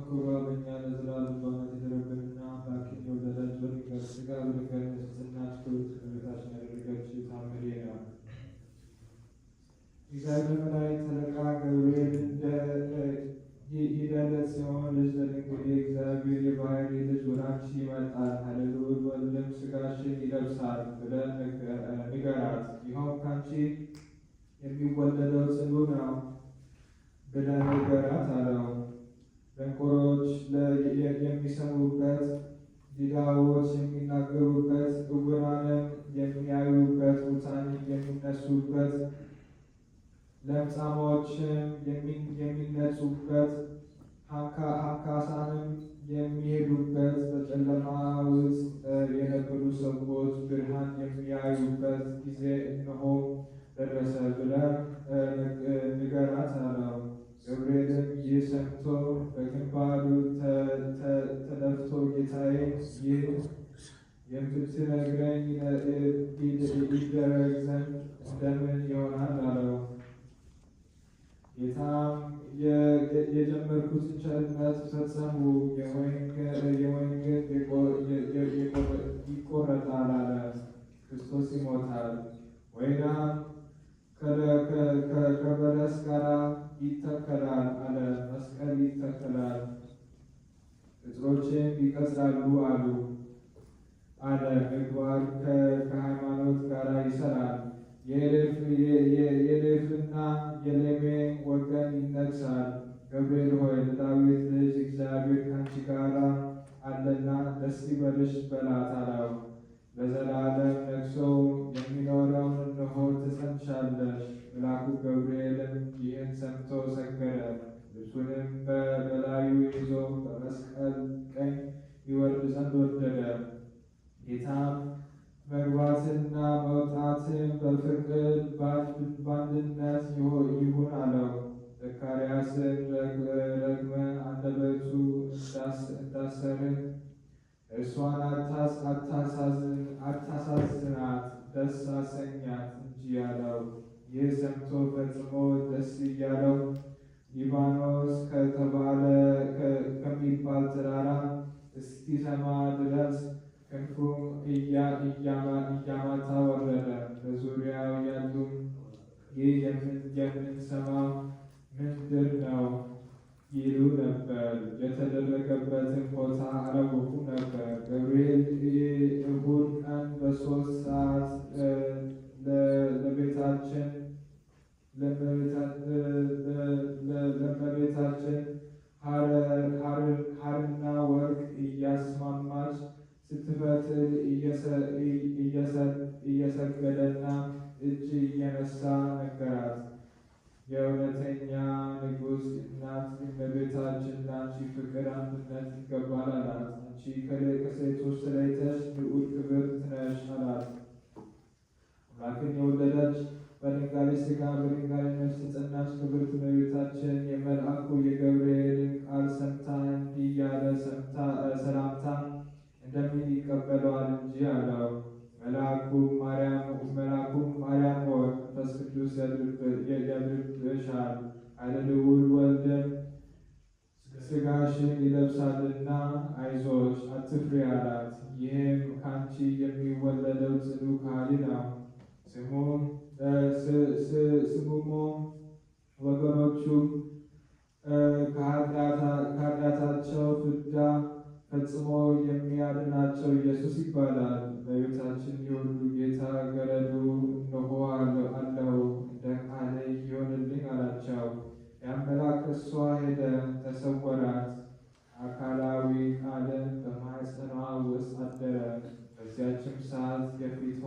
ክብሯ በእኛ ለዘላለም በእውነት የተረገምና አምላክን የወለደች በድንጋይ ሥጋ በድንጋይ ንጽሕናች ክብርት እመቤታችን ያደረገችው ታምሬ ነው። እግዚአብሔር መላእክት አለቃ ገብርኤል ይደለት ሲሆን ልጅ ለድንግል እግዚአብሔር የባሕሪ ልጅ ወደ አንቺ ይመጣል፣ ኃይለ ወልድም ሥጋሽን ይለብሳል ብለህ ንገራት። ይኸውም ከአንቺ የሚወለደው ጽኑ ነው ብለህ ንገራት አለው። ደንቆሮች የሚሰሙበት፣ ዲዳዎች የሚናገሩበት፣ ዕውራንም የሚያዩበት፣ ሙታን የሚነሱበት፣ ለምጻሞችም የሚነጹበት፣ አንካሳንም የሚሄዱበት፣ በጨለማ ውስጥ የነበሩ ሰዎች ብርሃን የሚያዩበት ጊዜ እነሆ ደረሰ ብለህ ንገራት አለው። ገብርኤልም ይህ ሰምቶ በግንባሩ ተደፍቶ ጌታዬ፣ ይህ የምትነግረኝ ይደረግ ዘንድ እንደምን ይሆናል አለው። ጌታም የጀመርኩትን ቸርነት ፈጽሙ፣ የወይን ግንድ ይቆረጣል አለ። ክርስቶስ ይሞታል። ወይራም ከበለስ ጋር ይተከላል አለ። መስቀል ይተከላል፣ ቅጥሮችም ይቀጽላሉ አለ። ምግባር ከሃይማኖት ጋር ይሰራል። የሌፍና የሌሜ ወገን ይነግሣል። ገብርኤል ሆይ ለዳዊት ልጅ እግዚአብሔር ከአንቺ ጋር አለና ደስ ይበልሽ በላት አለው። ለዘላለም ነግሶ የሚኖረውን እነሆ ትጸንሻለሽ። መልአኩ ገብርኤልም ይህን ሰምቶ ሰገደ። ልብሱንም በላዩ ይዞ በመስቀል ቀኝ ይወርድ ዘንድ ወደደ። ጌታም መግባትና መውጣትን በፍቅር በአንድነት ይሁን አለው። ዘካርያስን ረግመ አንደበቱ እንዳሰርህ እርሷን አታሳዝናት፣ ደስ አሰኛት እንጂ አለው። ይህ ሰምቶ ፈጽሞ ደስ እያለው ሊባኖስ ከሚባል ተራራ እስኪሰማ ድረስ ክንፉን እያማታ ወረደ። በዙሪያው ያሉም ይህ የምንሰማው ምንድር ነው ይሉ ነበር። የተደረገበትን ቦታ አላወቁም ነበር። ገብርኤል እሑድ ቀን በ3 ሰዓት ለእመቤታችን ሐርና ወርቅ እያስማማች ስትፈትል እየሰገደና እጅ እየነሳ ነገራት። የእውነተኛ ንጉሥ እናት እመቤታችን ለአንቺ ፍቅር አንድነት ይገባል አላት። አንቺ ከሴቶች ተለይተሽ ልዑል ክብርት ነሽ አላት። አምላክን የወለደች በድንጋሌ ሥጋ በድንጋሌ ነፍስ የጸናች ክብርት እመቤታችን የመልአኩ የገብርኤልን ቃል ሰምታ እንዲህ ያለ ሰላምታ እንደምን ይቀበለዋል እንጂ አለው። መልአኩም ማርያም ሆይ መንፈስ ቅዱስ ያድርብሻል፣ ኃይለ ልዑል ወልድም ሥጋሽን ይለብሳልና አይዞሽ አትፍሪ አላት። ይህም ከአንቺ የሚወለደው ጽኑ ከሃሊ ነው። ስሙም ወገኖቹም ከኃጢአታቸው ፍዳ ፈጽሞ የሚያድናቸው ኢየሱስ ይባላል። እመቤታችን የሁሉ ጌታ ገረዱ እነሆ አለሁ እንደ ቃል ይሆንልኝ አላቸው። ያን መልአክ ከእርሷ ሄደ፣ ተሰወራት። አካላዊ ቃልን በማኅፀኗ ውስጥ አደረ። በዚያችም ሰዓት የፊቷ